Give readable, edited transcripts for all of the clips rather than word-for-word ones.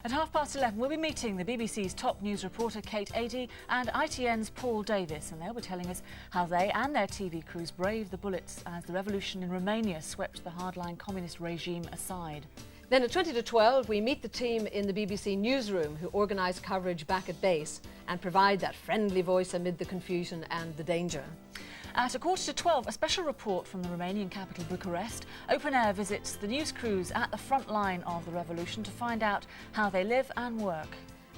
At 11:30, we'll be meeting the BBC's top news reporter Kate Adie and ITN's Paul Davis, and they'll be telling us how they and their TV crews braved the bullets as the revolution in Romania swept the hardline communist regime aside. Then at 20 to 12, we meet the team in the BBC newsroom who organise coverage back at base and provide that friendly voice amid the confusion and the danger. At 11:45, a special report from the Romanian capital, Bucharest. Open Air visits the news crews at the front line of the revolution to find out how they live and work.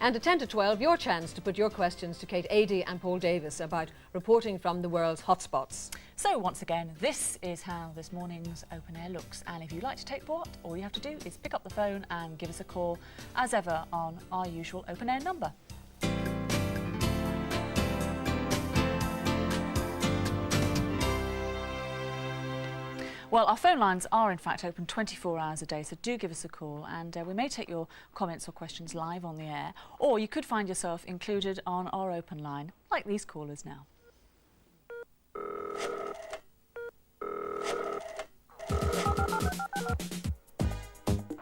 And at 10 to 12, your chance to put your questions to Kate Adie and Paul Davis about reporting from the world's hotspots. So once again, this is how this morning's Open Air looks. And if you'd like to take part, all you have to do is pick up the phone and give us a call, as ever, on our usual Open Air number. Well, our phone lines are in fact open 24 hours a day, so do give us a call, and we may take your comments or questions live on the air, or you could find yourself included on our open line, like these callers now.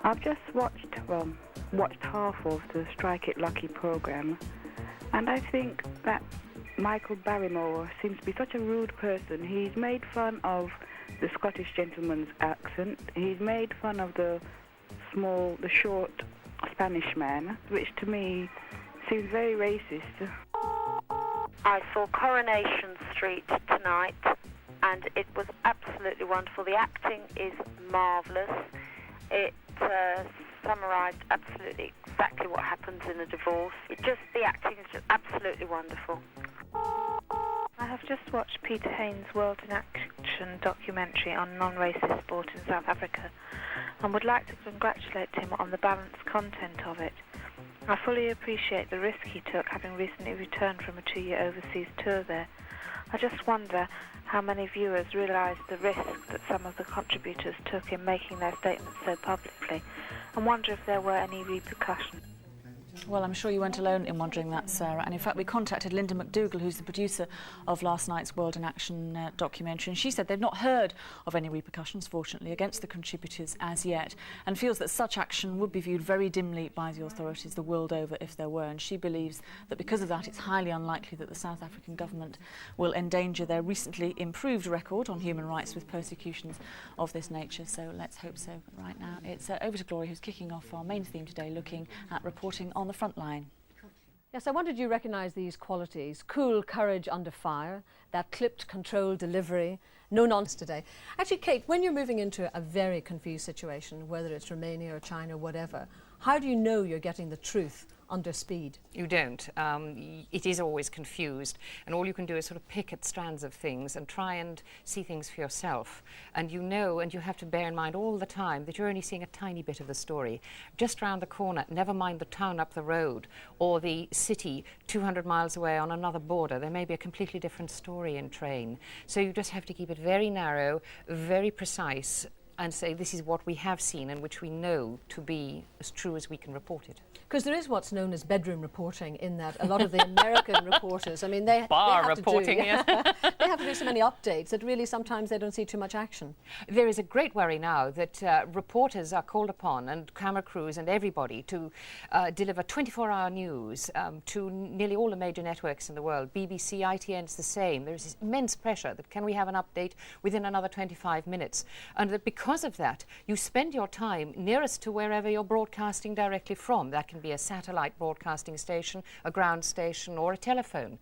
I've just watched half of the Strike It Lucky programme, and I think that Michael Barrymore seems to be such a rude person. He's made fun of the Scottish gentleman's accent. He's made fun of the short Spanish man, which to me seems very racist. I saw Coronation Street tonight, and it was absolutely wonderful. The acting is marvellous. It summarised absolutely exactly what happens in a divorce. The acting is just absolutely wonderful. I have just watched Peter Hain's World in Action documentary on non-racist sport in South Africa and would like to congratulate him on the balanced content of it. I fully appreciate the risk he took, having recently returned from a 2-year overseas tour there. I just wonder how many viewers realise the risk that some of the contributors took in making their statements so publicly, and wonder if there were any repercussions. Well, I'm sure you weren't alone in wondering that, Sarah. And in fact, we contacted Linda McDougall, who's the producer of last night's World in Action documentary, and she said they've not heard of any repercussions, fortunately, against the contributors as yet, and feels that such action would be viewed very dimly by the authorities the world over if there were. And she believes that because of that, it's highly unlikely that the South African government will endanger their recently improved record on human rights with persecutions of this nature. So let's hope so. But right now, it's over to Gloria, who's kicking off our main theme today, looking at reporting on the front line. Yes, I wondered you recognise these qualities: cool courage under fire, that clipped, controlled delivery, no nonsense today. Actually, Kate, when you're moving into a very confused situation, whether it's Romania or China, whatever, how do you know you're getting the truth under speed? You don't. It is always confused, and all you can do is sort of pick at strands of things and try and see things for yourself. And you know, and you have to bear in mind all the time that you're only seeing a tiny bit of the story. Just round the corner, never mind the town up the road or the city 200 miles away on another border. There may be a completely different story in train. So you just have to keep it very narrow, very precise, and say this is what we have seen and which we know to be as true as we can report it. Because there is what's known as bedroom reporting, in that a lot of the American reporters, I mean, they have reporting, yes. They have to do so many updates that really sometimes they don't see too much action. There is a great worry now that reporters are called upon, and camera crews and everybody, to deliver 24-hour news to nearly all the major networks in the world. BBC, ITN, it's the same. There is this immense pressure that can we have an update within another 25 minutes? And that because of that, you spend your time nearest to wherever you're broadcasting directly from. That can be a satellite broadcasting station, a ground station, or a telephone,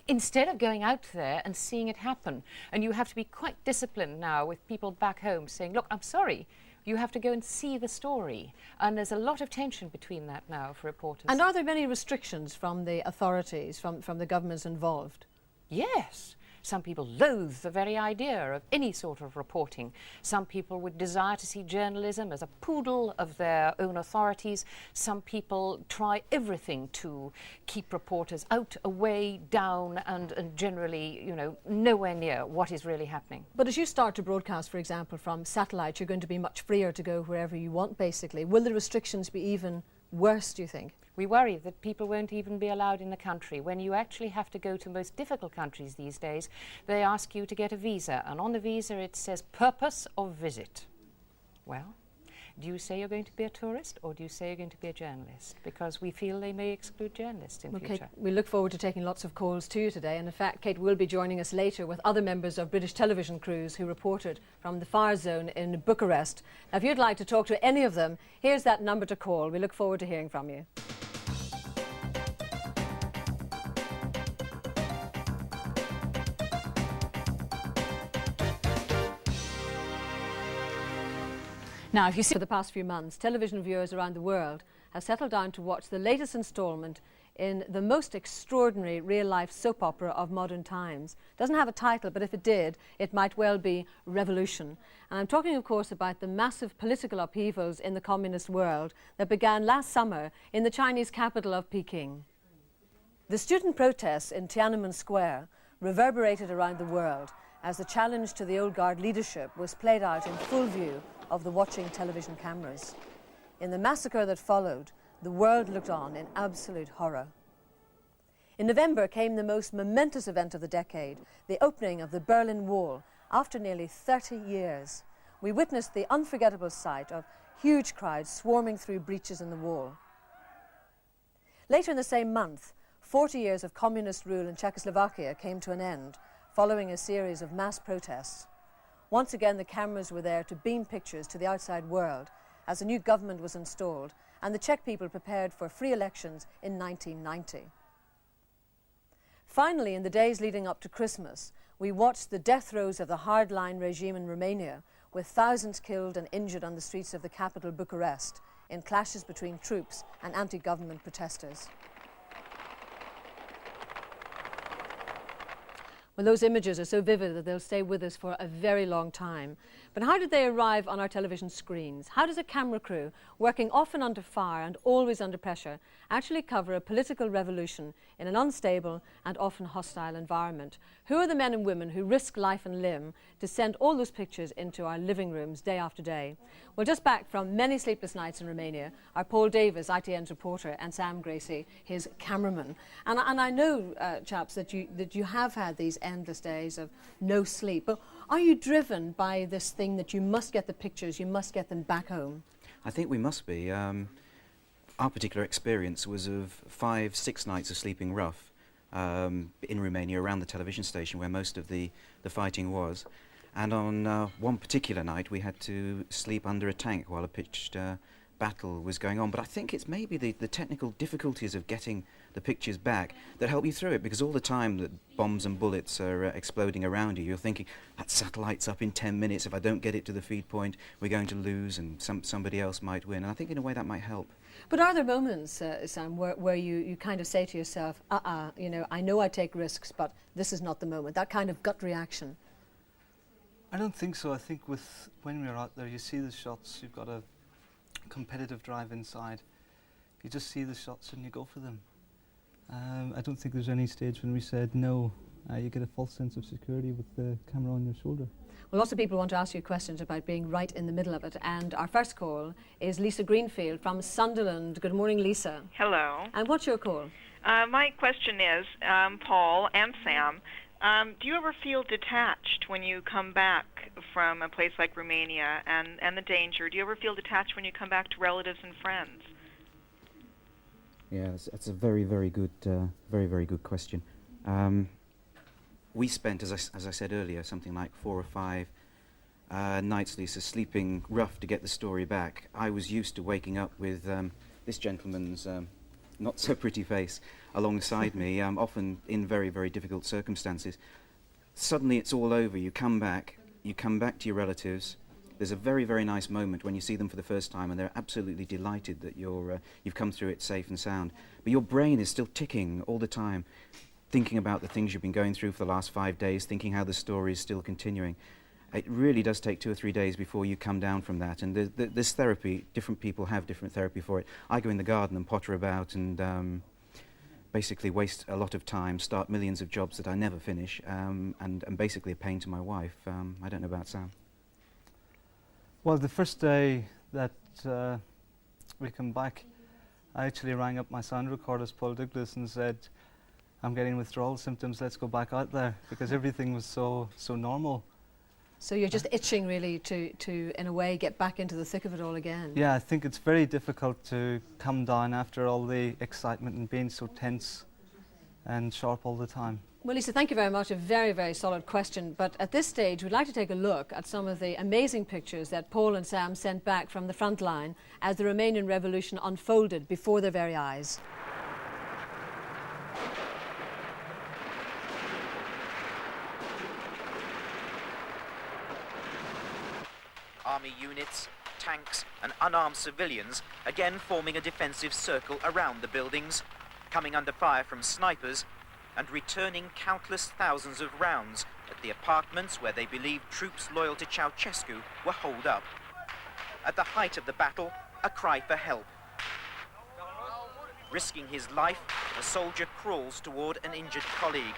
instead of going out there and seeing it happen. And you have to be quite disciplined now with people back home saying, look, I'm sorry, you have to go and see the story. And there's a lot of tension between that now for reporters. And are there many restrictions from the authorities, from the governments involved? Yes. Some people loathe the very idea of any sort of reporting. Some people would desire to see journalism as a poodle of their own authorities. Some people try everything to keep reporters out, away, down, and generally, you know, nowhere near what is really happening. But as you start to broadcast, for example, from satellite, you're going to be much freer to go wherever you want, basically. Will the restrictions be even worse, do you think? We worry that people won't even be allowed in the country. When you actually have to go to most difficult countries these days, they ask you to get a visa, and on the visa it says purpose of visit. Well, Do you say you're going to be a tourist, or do you say you're going to be a journalist? Because we feel they may exclude journalists in future. Kate, we look forward to taking lots of calls to you today, and in fact Kate will be joining us later with other members of British television crews who reported from the fire zone in Bucharest. Now, if you'd like to talk to any of them, here's that number to call. We look forward to hearing from you. Now, if you see For the past few months, television viewers around the world have settled down to watch the latest instalment in the most extraordinary real-life soap opera of modern times. Doesn't have a title, but if it did, it might well be Revolution. And I'm talking, of course, about the massive political upheavals in the communist world that began last summer in the Chinese capital of Peking. The student protests in Tiananmen Square reverberated around the world as the challenge to the old guard leadership was played out in full view of the watching television cameras. In the massacre that followed, the world looked on in absolute horror. In November came the most momentous event of the decade, the opening of the Berlin Wall after nearly 30 years. We witnessed the unforgettable sight of huge crowds swarming through breaches in the wall. Later in the same month, 40 years of communist rule in Czechoslovakia came to an end, following a series of mass protests. Once again, the cameras were there to beam pictures to the outside world as a new government was installed and the Czech people prepared for free elections in 1990. Finally, in the days leading up to Christmas, we watched the death throes of the hardline regime in Romania, with thousands killed and injured on the streets of the capital, Bucharest, in clashes between troops and anti-government protesters. Well, those images are so vivid that they'll stay with us for a very long time. But how did they arrive on our television screens? How does a camera crew, working often under fire and always under pressure, actually cover a political revolution in an unstable and often hostile environment? Who are the men and women who risk life and limb to send all those pictures into our living rooms day after day? Well, just back from many sleepless nights in Romania are Paul Davis, ITN's reporter, and Sam Gracie, his cameraman. And I know, chaps, that you have had these endless days of no sleep. But are you driven by this thing that you must get the pictures, you must get them back home? I think we must be. Our particular experience was of 5-6 nights of sleeping rough in Romania around the television station where most of the fighting was. And on one particular night we had to sleep under a tank while a pitched battle was going on. But I think it's maybe the technical difficulties of getting the pictures back that help you through it, because all the time that bombs and bullets are exploding around you, you're thinking, that satellite's up in 10 minutes, if I don't get it to the feed point, we're going to lose and somebody else might win. And I think in a way that might help. But are there moments, Sam, where you kind of say to yourself, you know I take risks, but this is not the moment, that kind of gut reaction? I don't think so. I think when we're out there, you see the shots, you've got a competitive drive inside. You just see the shots and you go for them. I don't think there's any stage when we said no. You get a false sense of security with the camera on your shoulder. Well, lots of people want to ask you questions about being right in the middle of it, and our first call is Lisa Greenfield from Sunderland. Good morning, Lisa. Hello. And what's your call? My question is, Paul and Sam, do you ever feel detached when you come back from a place like Romania and the danger? Do you ever feel detached when you come back to relatives and friends? Yeah, that's a very, very good, very good question. We spent, as I said earlier, something like 4 or 5 nights, Lisa, sleeping rough to get the story back. I was used to waking up with this gentleman's not so pretty face alongside me, often in very, very difficult circumstances. Suddenly it's all over. You come back to your relatives. There's a very, very nice moment when you see them for the first time and they're absolutely delighted that you've come through it safe and sound. But your brain is still ticking all the time, thinking about the things you've been going through for the last 5 days, thinking how the story is still continuing. It really does take 2 or 3 days before you come down from that. And this therapy, different people have different therapy for it. I go in the garden and potter about and basically waste a lot of time, start millions of jobs that I never finish, and basically a pain to my wife. I don't know about Sam. Well, the first day that we come back, I actually rang up my sound recordist, Paul Douglas, and said, I'm getting withdrawal symptoms, let's go back out there, because everything was so normal. So you're just itching really to, in a way, get back into the thick of it all again. Yeah, I think it's very difficult to come down after all the excitement and being so tense and sharp all the time. Well, Lisa, thank you very much. A very, very solid question. But at this stage, we'd like to take a look at some of the amazing pictures that Paul and Sam sent back from the front line as the Romanian Revolution unfolded before their very eyes. Army units, tanks and unarmed civilians again forming a defensive circle around the buildings, coming under fire from snipers and returning countless thousands of rounds at the apartments where they believed troops loyal to Ceaușescu were holed up. At the height of the battle, a cry for help. Risking his life, a soldier crawls toward an injured colleague.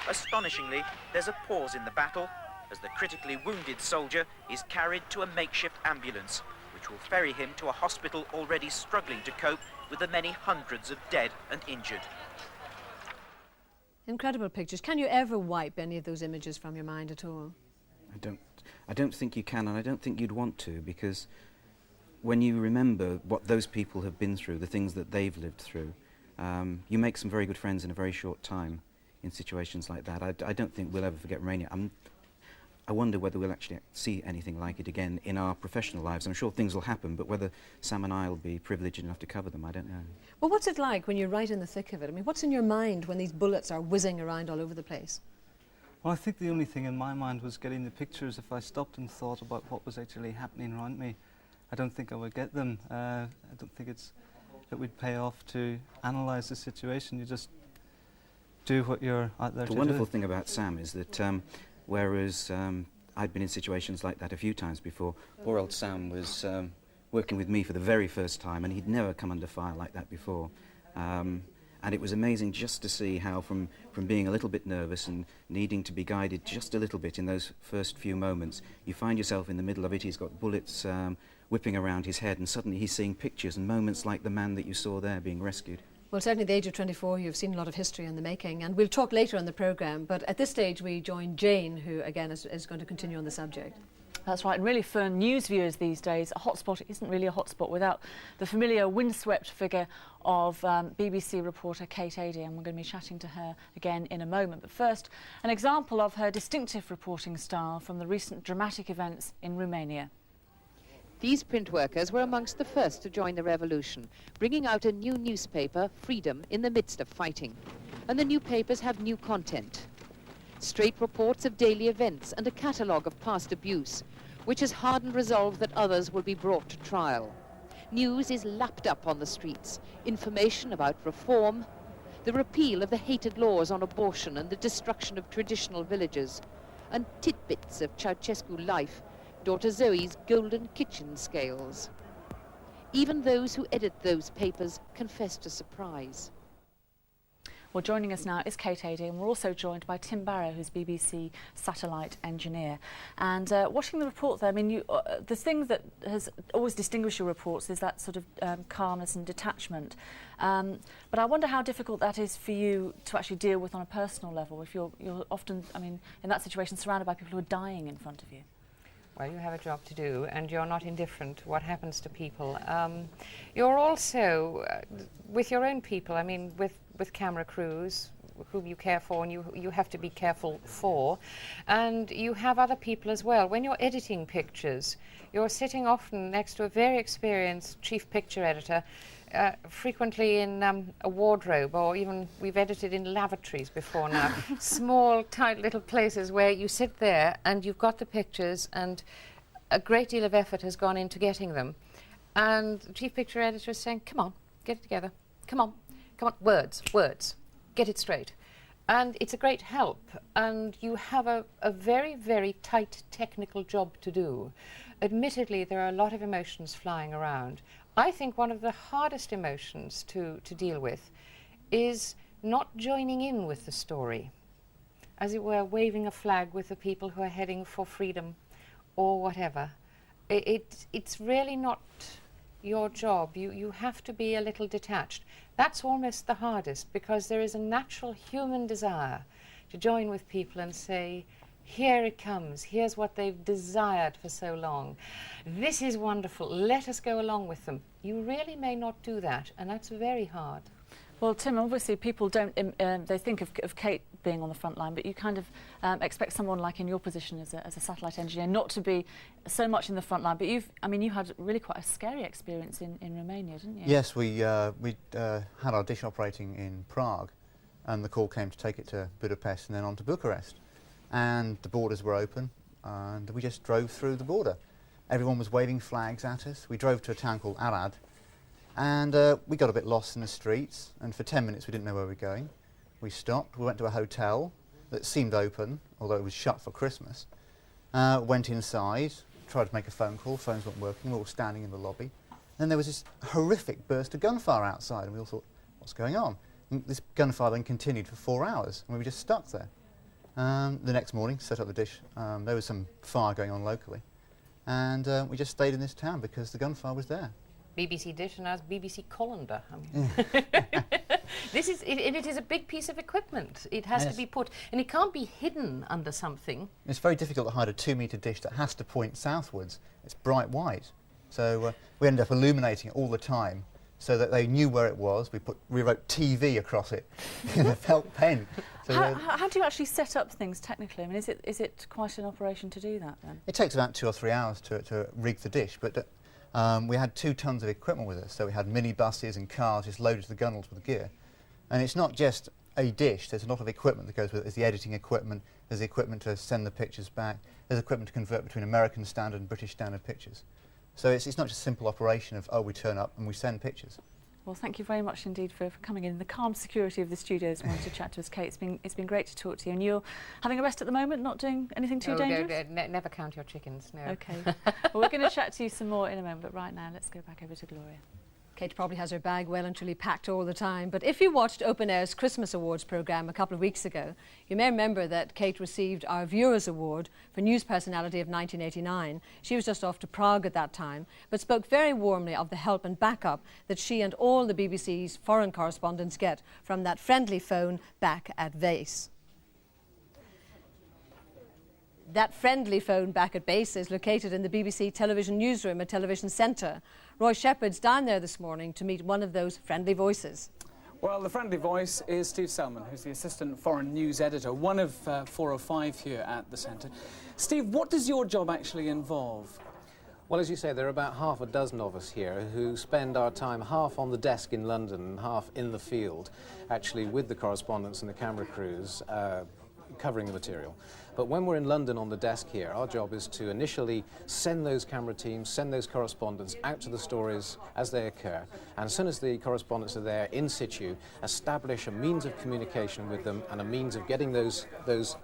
Astonishingly, there's a pause in the battle as the critically wounded soldier is carried to a makeshift ambulance, which will ferry him to a hospital already struggling to cope with the many hundreds of dead and injured. Incredible pictures. Can you ever wipe any of those images from your mind at all? I don't think you can, and I don't think you'd want to, because when you remember what those people have been through, the things that they've lived through, you make some very good friends in a very short time in situations like that. I don't think we'll ever forget Romania. I wonder whether we'll actually see anything like it again in our professional lives. I'm sure things will happen, but whether Sam and I will be privileged enough to cover them, I don't know. Well, what's it like when you're right in the thick of it? I mean, what's in your mind when these bullets are whizzing around all over the place? Well, I think the only thing in my mind was getting the pictures. If I stopped and thought about what was actually happening around me, I don't think I would get them. I don't think it would pay off to analyse the situation. You just do what you're out there to do. The wonderful thing about Sam is that whereas I'd been in situations like that a few times before, poor old Sam was working with me for the very first time, and he'd never come under fire like that before. And it was amazing just to see how from being a little bit nervous and needing to be guided just a little bit in those first few moments, you find yourself in the middle of it. He's got bullets whipping around his head, and suddenly he's seeing pictures and moments like the man that you saw there being rescued. Well, certainly at the age of 24, you've seen a lot of history in the making, and we'll talk later on the programme, but at this stage we join Jane, who again is going to continue on the subject. That's right, and really for news viewers these days, a hotspot isn't really a hotspot without the familiar windswept figure of BBC reporter Kate Adie, and we're going to be chatting to her again in a moment. But first, an example of her distinctive reporting style from the recent dramatic events in Romania. These print workers were amongst the first to join the revolution, bringing out a new newspaper, Freedom, in the midst of fighting. And the new papers have new content. Straight reports of daily events and a catalogue of past abuse, which has hardened resolve that others will be brought to trial. News is lapped up on the streets, information about reform, the repeal of the hated laws on abortion and the destruction of traditional villages, and tidbits of Ceaușescu life, daughter Zoe's golden kitchen scales. Even those who edit those papers confess to surprise. Well, joining us now is Kate Adie, and we're also joined by Tim Barrow, who's BBC satellite engineer. And watching the report there, I mean, the thing that has always distinguished your reports is that sort of calmness and detachment. But I wonder how difficult that is for you to actually deal with on a personal level, if you're often, I mean, in that situation surrounded by people who are dying in front of you. Well, you have a job to do, and you're not indifferent to what happens to people. You're also, with your own people, I mean, with camera crews, whom you care for and you have to be careful for, and you have other people as well. When you're editing pictures, you're sitting often next to a very experienced chief picture editor, frequently in a wardrobe, or even we've edited in lavatories before now. Small, tight little places where you sit there and you've got the pictures and a great deal of effort has gone into getting them. And the chief picture editor is saying, come on, get it together. Come on, words, get it straight. And it's a great help. And you have a very, very tight technical job to do. Admittedly, there are a lot of emotions flying around. I think one of the hardest emotions to deal with is not joining in with the story, as it were, waving a flag with the people who are heading for freedom or whatever. It's really not your job. You have to be a little detached. That's almost the hardest, because there is a natural human desire to join with people and say, Here it comes. Here's what they've desired for so long. This is wonderful. Let us go along with them. You really may not do that, and that's very hard. Well, Tim, obviously people don't, they think of Kate being on the front line, but you kind of expect someone like in your position as a satellite engineer not to be so much in the front line. But you had really quite a scary experience in Romania, didn't you? Yes, we had our dish operating in Prague, and the call came to take it to Budapest and then on to Bucharest. And the borders were open, and we just drove through the border. Everyone was waving flags at us. We drove to a town called Arad, and we got a bit lost in the streets, and for 10 minutes we didn't know where we were going. We stopped, we went to a hotel that seemed open, although it was shut for Christmas. Went inside, tried to make a phone call, phones weren't working, we were all standing in the lobby. And then there was this horrific burst of gunfire outside, and we all thought, what's going on? And this gunfire then continued for 4 hours, and we were just stuck there. The next morning, set up the dish, there was some fire going on locally, and we just stayed in this town because the gunfire was there. BBC Dish and now it's BBC Colander. I mean. It is a big piece of equipment. It has to be put, and it can't be hidden under something. It's very difficult to hide a 2-metre dish that has to point southwards. It's bright white. So we ended up illuminating it all the time so that they knew where it was. We wrote TV across it in a felt pen. So how do you actually set up things technically? I mean, is it quite an operation to do that then? It takes about 2 or 3 hours to rig the dish, but we had 2 tons of equipment with us, so we had minibuses and cars just loaded to the gunnels with gear. And it's not just a dish, there's a lot of equipment that goes with it. There's the editing equipment, there's the equipment to send the pictures back, there's equipment to convert between American standard and British standard pictures. So it's not just a simple operation of, oh, we turn up and we send pictures. Well, thank you very much indeed for coming in the calm security of the studios and wanting to chat to us, Kate. It's been great to talk to you. And you're having a rest at the moment, not doing anything too dangerous? Never count your chickens, no. OK. Well, we're going to chat to you some more in a moment, but right now let's go back over to Gloria. Kate probably has her bag well and truly packed all the time, but if you watched Open Air's Christmas Awards programme a couple of weeks ago, you may remember that Kate received our Viewers Award for News Personality of 1989. She was just off to Prague at that time, but spoke very warmly of the help and backup that she and all the BBC's foreign correspondents get from that friendly phone back at base. That friendly phone back at base is located in the BBC television newsroom at Television Centre. Roy Shepherd's down there this morning to meet one of those friendly voices. Well, the friendly voice is Steve Selman, who's the Assistant Foreign News Editor, one of 4 or 5 here at the Centre. Steve, what does your job actually involve? Well, as you say, there are about half a dozen of us here who spend our time half on the desk in London and half in the field, actually with the correspondents and the camera crews, covering the material. But when we're in London on the desk here, our job is to initially send those camera teams, send those correspondents out to the stories as they occur. And as soon as the correspondents are there in situ, establish a means of communication with them and a means of getting those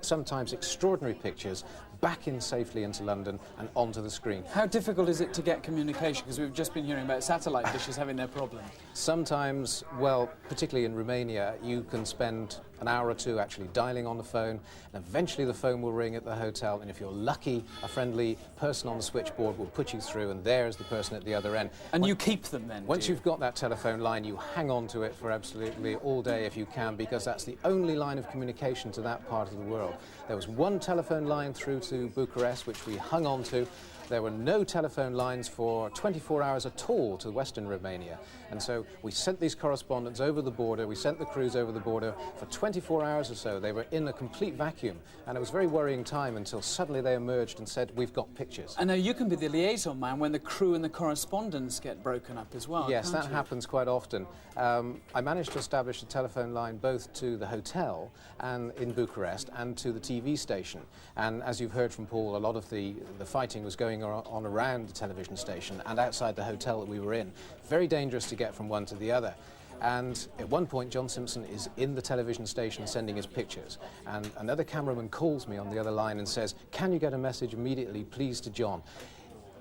sometimes extraordinary pictures back in safely into London and onto the screen. How difficult is it to get communication? Because we've just been hearing about satellite dishes having their problems. Sometimes, well, particularly in Romania, you can spend an hour or 2 actually dialing on the phone, and eventually the phone will ring at the hotel, and if you're lucky, a friendly person on the switchboard will put you through, and there's the person at the other end. And you keep them then? Once you've got that telephone line, you hang on to it for absolutely all day if you can, because that's the only line of communication to that part of the world. There was one telephone line through to Bucharest, which we hung on to. There were no telephone lines for 24 hours at all to Western Romania. And so we sent these correspondents over the border, we sent the crews over the border for 24 hours or so. They were in a complete vacuum, and it was a very worrying time until suddenly they emerged and said, we've got pictures. And now you can be the liaison man when the crew and the correspondents get broken up as well. Yes, that happens quite often. I managed to establish a telephone line both to the hotel and in Bucharest and to the TV station. And as you've heard from Paul, a lot of the fighting was going on around the television station and outside the hotel that we were in. Very dangerous to get from one to the other. And at one point, John Simpson is in the television station sending his pictures. And another cameraman calls me on the other line and says, can you get a message immediately, please, to John?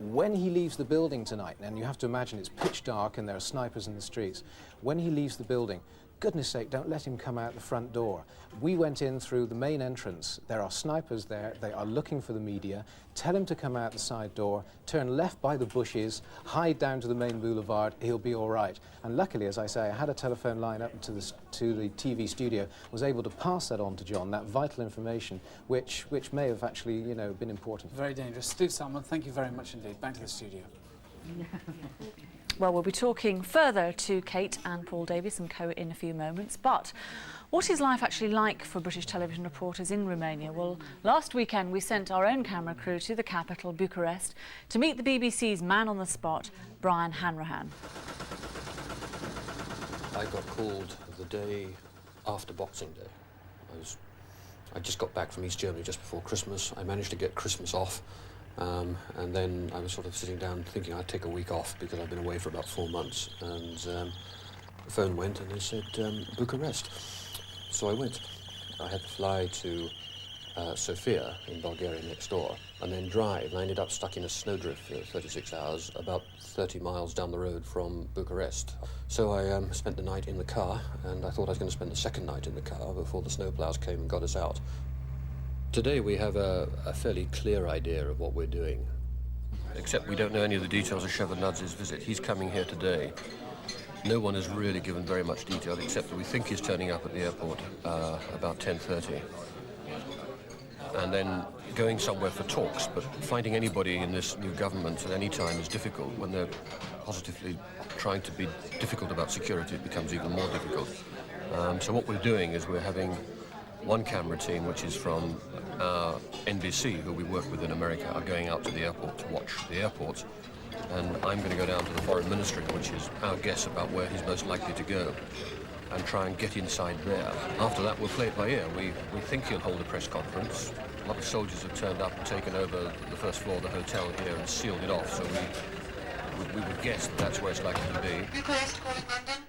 When he leaves the building tonight, and you have to imagine it's pitch dark and there are snipers in the streets, when he leaves the building, goodness sake, don't let him come out the front door. We went in through the main entrance. There are snipers there. They are looking for the media. Tell him to come out the side door, turn left by the bushes, hide down to the main boulevard. He'll be all right. And luckily, as I say, I had a telephone line up to the TV studio, was able to pass that on to John, that vital information, which may have actually, you know, been important. Very dangerous. Steve Salmon, thank you very much indeed. Back to the studio. Well, we'll be talking further to Kate and Paul Davies and co in a few moments, but what is life actually like for British television reporters in Romania? Well, last weekend we sent our own camera crew to the capital, Bucharest, to meet the BBC's man on the spot, Brian Hanrahan. I got called the day after Boxing Day. I just got back from East Germany just before Christmas. I managed to get Christmas off. And then I was sort of sitting down thinking I'd take a week off because I'd been away for about 4 months. And the phone went and they said, Bucharest. So I went. I had to fly to Sofia in Bulgaria next door and then drive. And I ended up stuck in a snowdrift for 36 hours, about 30 miles down the road from Bucharest. So I spent the night in the car, and I thought I was going to spend the second night in the car before the snowplows came and got us out. Today we have a fairly clear idea of what we're doing. Except we don't know any of the details of Shevardnadze's visit. He's coming here today. No one has really given very much detail, except that we think he's turning up at the airport about 10:30. And then going somewhere for talks, but finding anybody in this new government at any time is difficult. When they're positively trying to be difficult about security, it becomes even more difficult. So what we're doing is we're having one camera team, which is from NBC, who we work with in America, are going out to the airport to watch the airport. And I'm going to go down to the Foreign Ministry, which is our guess about where he's most likely to go, and try and get inside there. After that, we'll play it by ear. We think he'll hold a press conference. A lot of soldiers have turned up and taken over the first floor of the hotel here and sealed it off, so we would guess that that's where it's likely to be. Bucharest calling London.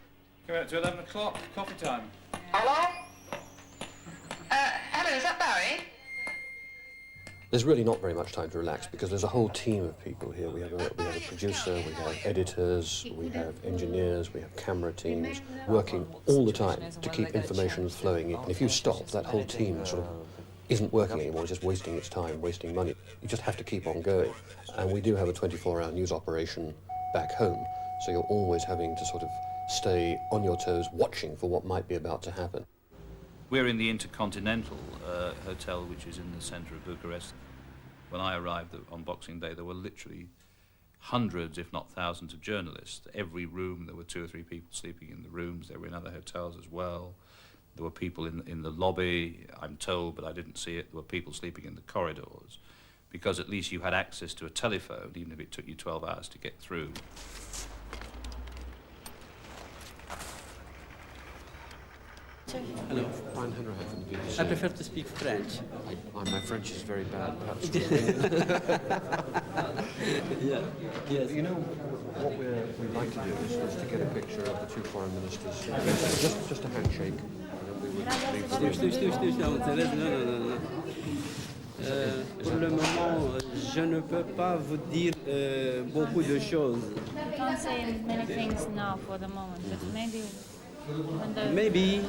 Come out to 11 o'clock, coffee time. Hello? Hello, is that Barry? There's really not very much time to relax because there's a whole team of people here. We have a producer, we have editors, we have engineers, we have camera teams working all the time to keep information flowing in. And if you stop, that whole team sort of isn't working anymore, it's just wasting its time, wasting money. You just have to keep on going. And we do have a 24-hour news operation back home, so you're always having to sort of stay on your toes, watching for what might be about to happen. We're in the Intercontinental Hotel, which is in the centre of Bucharest. When I arrived on Boxing Day, there were literally hundreds, if not thousands, of journalists. Every room, there were 2 or 3 people sleeping in the rooms. They were in other hotels as well. There were people in the lobby, I'm told, but I didn't see it. There were people sleeping in the corridors, because at least you had access to a telephone, even if it took you 12 hours to get through. Hello, Brian Hanrahan from the BBC. I prefer to speak French. My French is very bad, perhaps. Yeah, yes. You know, what we'd like to do is to get a picture of the 2 foreign ministers. Just a handshake. Steve, non. Pour le moment, je ne peux pas vous dire beaucoup de choses. I can't say many things now for the moment, but maybe when the... Maybe.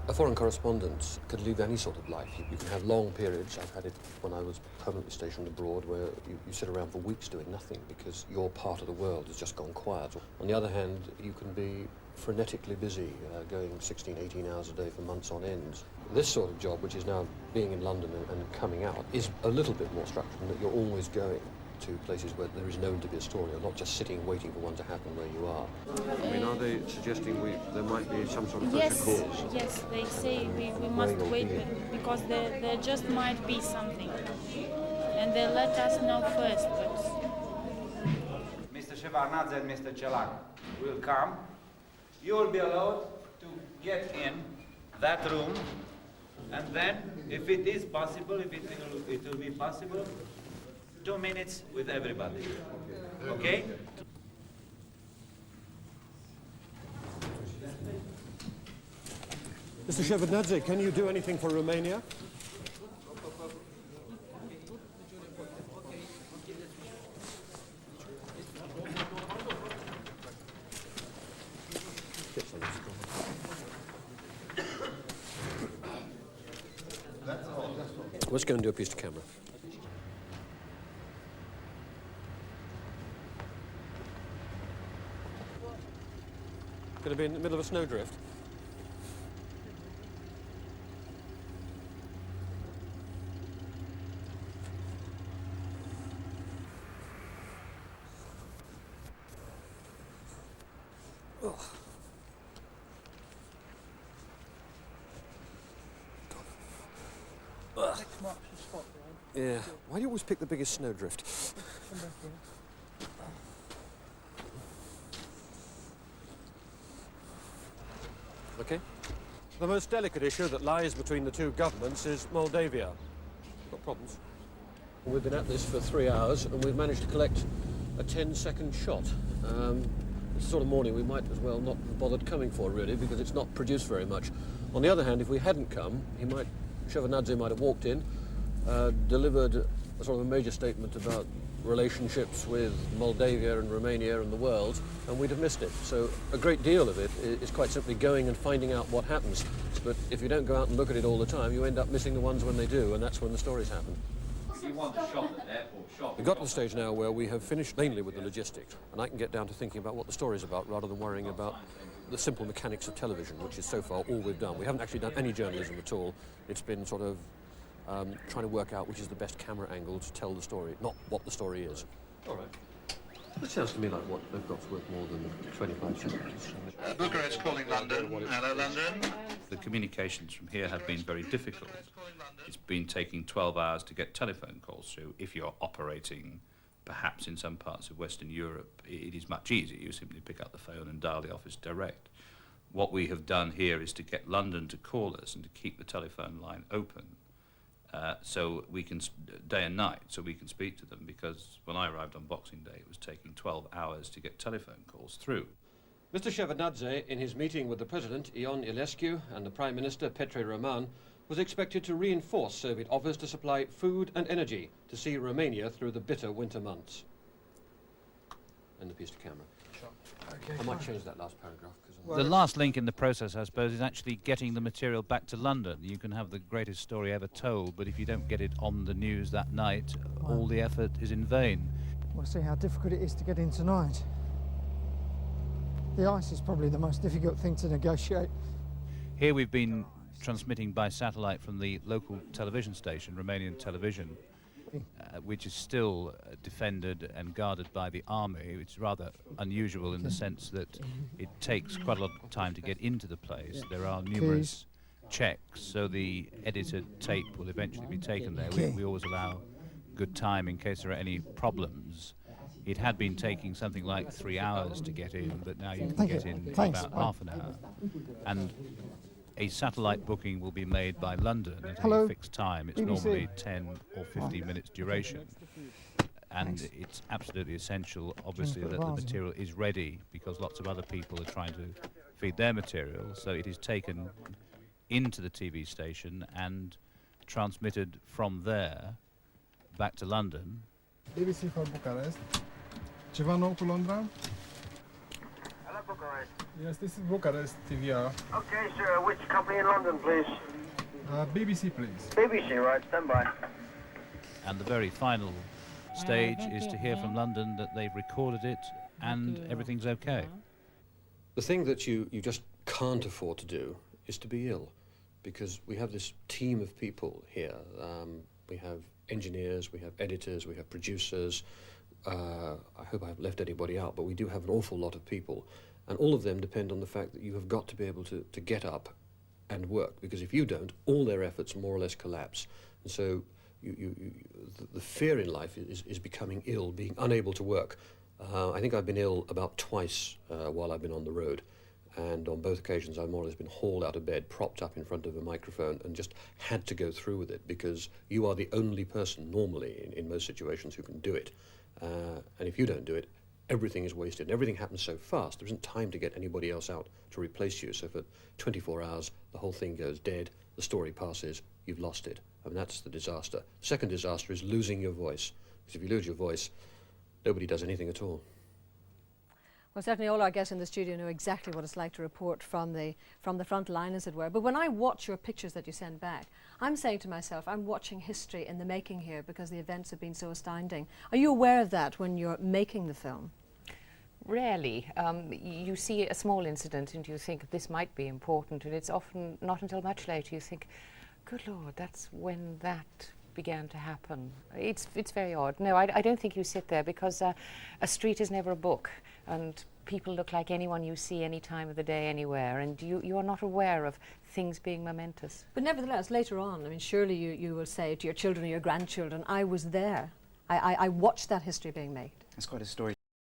A foreign correspondent could live any sort of life. You can have long periods. I've had it when I was permanently stationed abroad, where you sit around for weeks doing nothing because your part of the world has just gone quiet. On the other hand, you can be frenetically busy, going 16, 18 hours a day for months on end. This sort of job, which is now being in London and coming out, is a little bit more structured in that you're always going to places where there is known to be a story, or not just sitting waiting for one to happen where you are. I mean, are they suggesting there might be some sort of cause? Yes, they say we must wait because there just might be something, and they let us know first. But Mr. Shevardnadze and Mr. Chelak will come. You will be allowed to get in that room, and then, if it is possible, if it will be possible, 2 minutes with everybody. Okay? Mr. Shevardnadze, can you do anything for Romania? Let's go and do a piece to camera. Going to be in the middle of a snowdrift. Yeah, why do you always pick the biggest snowdrift? Okay. The most delicate issue that lies between the two governments is Moldavia. Got problems. We've been at this for 3 hours and we've managed to collect a 10-second shot. It's the sort of morning we might as well not have bothered coming for, really, because it's not produced very much. On the other hand, if we hadn't come, Shevardnadze might have walked in, delivered a sort of a major statement about relationships with Moldavia and Romania and the world, and we'd have missed it. So a great deal of it is quite simply going and finding out what happens. But if you don't go out and look at it all the time, you end up missing the ones when they do, and that's when the stories happen. If you want a shot at airport shot. We've got to the stage now where we have finished mainly with the logistics, and I can get down to thinking about what the story's about rather than worrying about the simple mechanics of television, which is so far all we've done. We haven't actually done any journalism at all. It's been sort of trying to work out which is the best camera angle to tell the story, not what the story is. All right. That sounds to me like what they've got's worth more than 25 seconds. Bucharest calling London. Hello, London. The communications from here have been very difficult. It's been taking 12 hours to get telephone calls through. If you're operating, perhaps in some parts of Western Europe, it is much easier. You simply pick up the phone and dial the office direct. What we have done here is to get London to call us and to keep the telephone line open. So we can, day and night, so we can speak to them, because when I arrived on Boxing Day, it was taking 12 hours to get telephone calls through. Mr. Shevardnadze, in his meeting with the President, Ion Iliescu, and the Prime Minister, Petre Roman, was expected to reinforce Soviet offers to supply food and energy to see Romania through the bitter winter months. And the piece to camera. Okay, I might change that last paragraph. The last link in the process, I suppose, is actually getting the material back to London. You can have the greatest story ever told, but if you don't get it on the news that night, all the effort is in vain. We'll see how difficult it is to get in tonight. The ice is probably the most difficult thing to negotiate. Here we've been transmitting by satellite from the local television station, Romanian Television, which is still defended and guarded by the army. It's rather unusual in the sense that it takes quite a lot of time to get into the place. There are numerous checks, so the edited tape will eventually be taken there. We always allow good time in case there are any problems. It had been taking something like 3 hours to get in, but now you can get in about half an hour. And a satellite booking will be made by London at a fixed time. It's normally 10 or 15 minutes duration. And it's absolutely essential, obviously, that the material is ready, because lots of other people are trying to feed their material. So it is taken into the TV station and transmitted from there back to London. BBC for Bucharest. Ceva nou cu Londra? Hello, Bucharest. Yes, this is Bucharest TVR. Okay, sir. Which company in London, please? BBC, please. BBC, right. Stand by. And the very final stage is to hear from London that they've recorded it and everything's okay. The thing that you just can't afford to do is to be ill, because we have this team of people here. We have engineers, we have editors, we have producers. I hope I haven't left anybody out, but we do have an awful lot of people, and all of them depend on the fact that you have got to be able to get up and work, because if you don't, all their efforts more or less collapse. And so the fear in life is becoming ill, being unable to work. I think I've been ill about twice while I've been on the road, and on both occasions I've more or less been hauled out of bed, propped up in front of a microphone, and just had to go through with it, because you are the only person normally in most situations who can do it. And if you don't do it, everything is wasted, and everything happens so fast, there isn't time to get anybody else out to replace you. So for 24 hours, the whole thing goes dead, the story passes, you've lost it. I mean, that's the disaster. The second disaster is losing your voice, because if you lose your voice, nobody does anything at all. Well, certainly all our guests in the studio know exactly what it's like to report from the front line, as it were. But when I watch your pictures that you send back, I'm saying to myself, I'm watching history in the making here because the events have been so astounding. Are you aware of that when you're making the film? Rarely. You see a small incident and you think this might be important, and it's often not until much later you think, good Lord, that's when that began to happen. It's very odd. No, I don't think you sit there because a street is never a book, and people look like anyone you see any time of the day, anywhere, and you are not aware of things being momentous. But nevertheless, later on, I mean, surely you will say to your children or your grandchildren, I was there. I watched that history being made. It's quite a story.